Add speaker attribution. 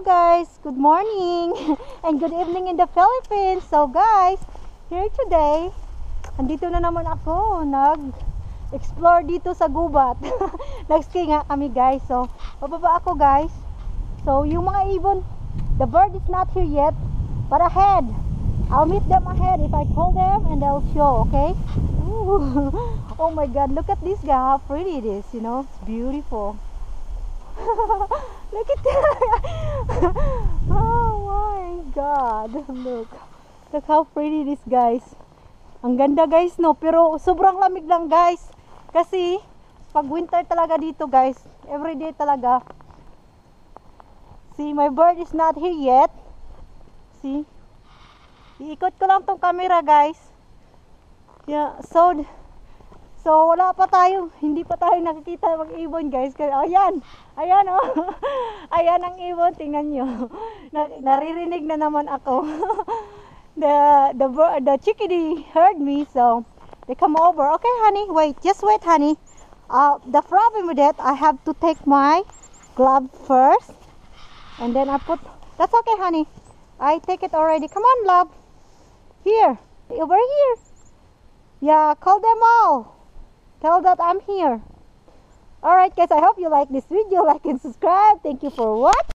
Speaker 1: guys, good morning and good evening in the Philippines. So guys, here today, andito na naman ako, nag-explore dito sa gubat. Nag-ski nga kami guys. So, bababa ako guys. So, yung mga ibon, the bird is not here yet, but ahead. I'll meet them ahead if I call them and they'll show, okay? Ooh. Oh my god, look at this guy, how pretty it is, you know, it's beautiful. Look at that. Oh my god, look how pretty this guys. Ang ganda guys, no, pero sobrang lamig lang guys, kasi pag winter talaga dito guys, everyday talaga. See, my bird is not here yet. See, iikot ko lang tong camera guys. Yeah, so wala pa tayo, hindi pa tayo nakikita ng ibon guys. Ayan, ayan oh. Ayan ang ibon, tingnan nyo. Naririnig na naman ako. The chickadee heard me, so they come over. Okay honey, wait, just wait honey. The problem with that, I have to take my glove first, and then I put, that's okay honey, I take it already. Come on love, here, over here. Yeah, call them all. Tell that I'm here. Alright guys, I hope you like this video. Like and subscribe. Thank you for watching.